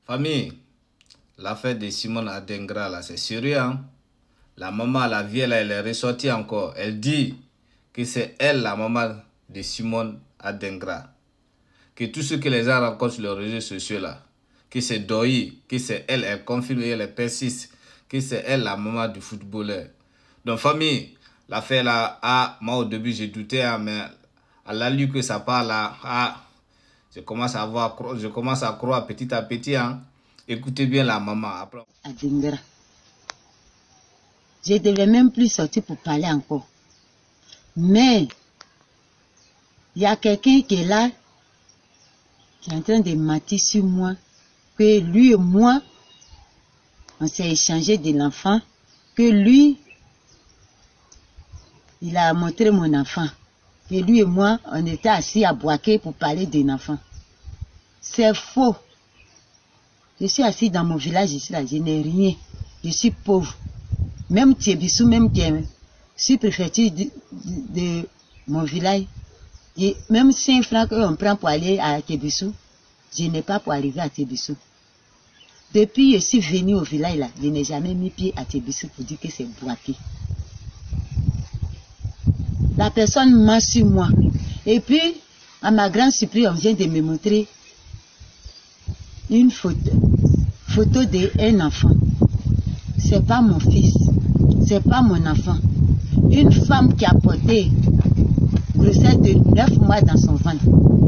Famille, l'affaire de Simone Adengra, là, c'est sérieux, hein? La maman, la vieille, là, elle est ressortie encore. Elle dit que c'est elle, la maman de Simone Adengra. Que tout ce que les gens rencontrent sur les réseaux sociaux, là, que c'est Doi, que c'est elle, elle confirme et elle persiste, que c'est elle, la maman du footballeur. Donc, famille, l'affaire, là, moi, au début, j'ai douté, hein, mais à la lu que ça parle, là, je commence à croire petit à petit, hein. Écoutez bien la maman. Après. Adengra. Je ne devais même plus sortir pour parler encore. Mais, il y a quelqu'un qui est là, qui est en train de mentir sur moi, que lui et moi, on s'est échangé de l'enfant, que lui, il a montré mon enfant, que lui et moi, on était assis à Boaké pour parler d'un enfant. C'est faux. Je suis assis dans mon village ici, là, je n'ai rien. Je suis pauvre. Même Thiébissou, même qui est sous-préfecture de mon village, même 5 francs qu'on prend pour aller à Thiébissou, je n'ai pas pour arriver à Thiébissou. Depuis que je suis venu au village, là, je n'ai jamais mis pied à Thiébissou pour dire que c'est Boaké. La personne ment sur moi. Et puis, à ma grande surprise, on vient de me montrer une photo d'un enfant. C'est pas mon fils, c'est pas mon enfant. Une femme qui a porté grossesse de 9 mois dans son ventre.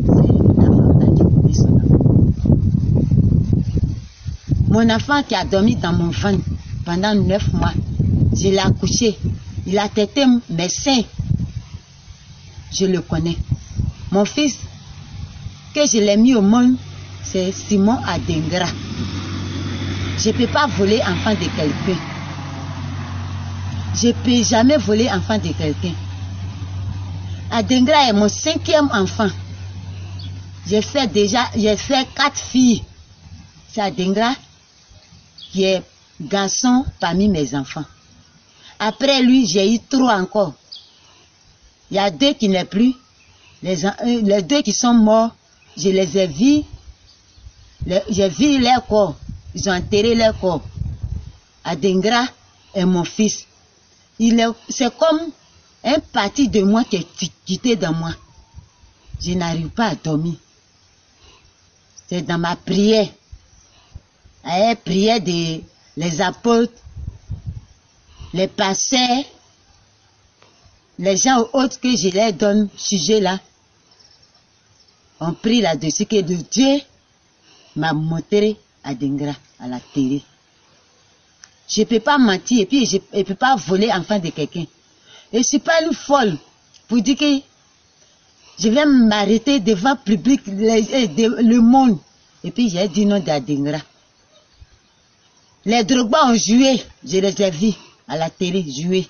C'est la femme qui a porté son enfant. Mon enfant qui a dormi dans mon ventre pendant 9 mois, je l'ai accouché. Il a tété mes seins. Je le connais. Mon fils, que je l'ai mis au monde, c'est Simone Adengra. Je ne peux pas voler enfant de quelqu'un. Je ne peux jamais voler enfant de quelqu'un. Adengra est mon 5e enfant. J'ai fait 4 filles. C'est Adengra qui est garçon parmi mes enfants. Après lui, j'ai eu 3 encore. Il y a 2 qui n'est plus. Les 2 qui sont morts, je les ai vus. J'ai vu leur corps. Ils ont enterré leur corps. Adengra est mon fils. C'est comme un parti de moi qui est quitté dans moi. Je n'arrive pas à dormir. C'est dans ma prière. La prière des les apôtres, les pasteurs, les gens autres que je leur donne sujet là. On prie là-dessus que le Dieu m'a montré Adengra à la télé. Je ne peux pas mentir et puis je ne peux pas voler enfant de quelqu'un. Et je ne suis pas une folle pour dire que je vais m'arrêter devant le public, le monde. Et puis j'ai dit non d'Adengra. Les Drogba ont joué, je les ai vus à la télé jouer.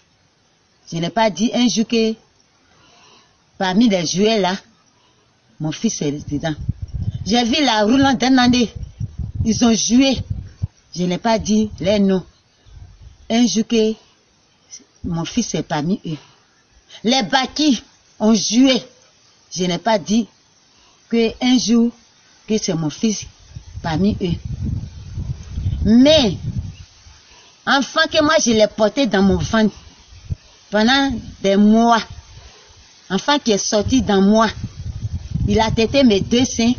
Je n'ai pas dit un jour que parmi les joueurs là, mon fils est dedans. J'ai vu la Roulant d'un année. Ils ont joué. Je n'ai pas dit les noms. Un jour que mon fils est parmi eux. Les Baki ont joué. Je n'ai pas dit que un jour que c'est mon fils parmi eux. Mais, enfant que moi je l'ai porté dans mon ventre pendant des mois. Enfant qui est sorti dans moi. Il a tété mes 2 seins.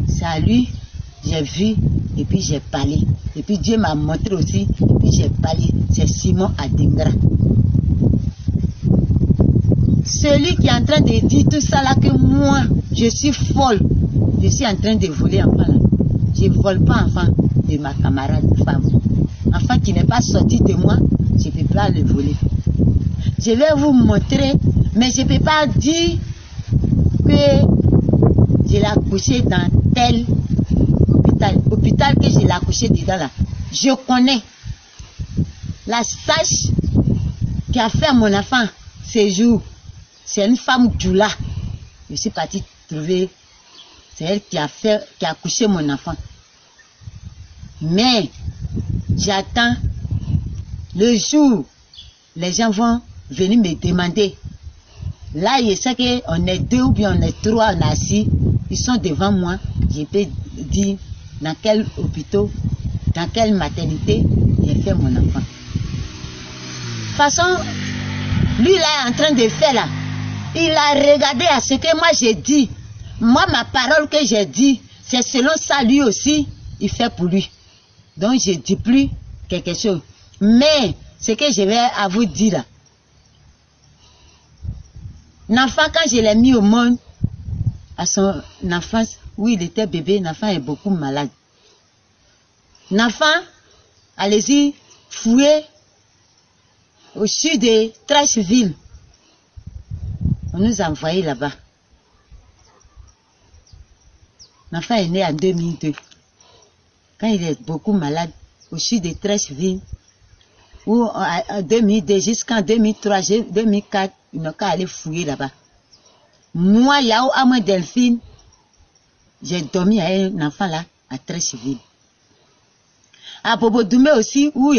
C'est à lui, j'ai vu, et puis j'ai parlé. Et puis Dieu m'a montré aussi, et puis j'ai parlé. C'est Simone Adengra. Celui qui est en train de dire tout ça là, que moi, je suis folle. Je suis en train de voler enfant là. Je ne vole pas enfant de ma camarade femme. Enfant qui n'est pas sorti de moi, je ne peux pas le voler. Je vais vous montrer, mais je ne peux pas dire que je l'ai accouché dans tel hôpital que je l'ai accouché dedans là. Je connais la sage qui a fait mon enfant ces jours. C'est une femme Djoula. Je suis partie trouver. C'est elle qui a accouché mon enfant. Mais j'attends le jour les gens vont venir me demander. Là, je sais qu'on est 2 ou bien on est 3, on est assis. Ils sont devant moi. Je peux dire dans quel hôpital, dans quelle maternité j'ai fait mon enfant. De toute façon, lui là est en train de faire là, il a regardé à ce que moi j'ai dit. Moi, ma parole que j'ai dit, c'est selon ça lui aussi, il fait pour lui. Donc je ne dis plus quelque chose. Mais ce que je vais à vous dire là, l'enfant quand je l'ai mis au monde, à son enfance, où il était bébé, l'enfant est beaucoup malade. L'enfant, allez-y, fouiller au sud de Trashville. On nous a envoyés là-bas. L'enfant est né en 2002. Quand il est beaucoup malade, au sud de Trashville, où en 2002 jusqu'en 2003, 2004, il n'a qu'à aller fouiller là-bas. Moi, Yao Amoué Delphine, j'ai dormi à un enfant là, à Trashville. À Bobo Doumé aussi, où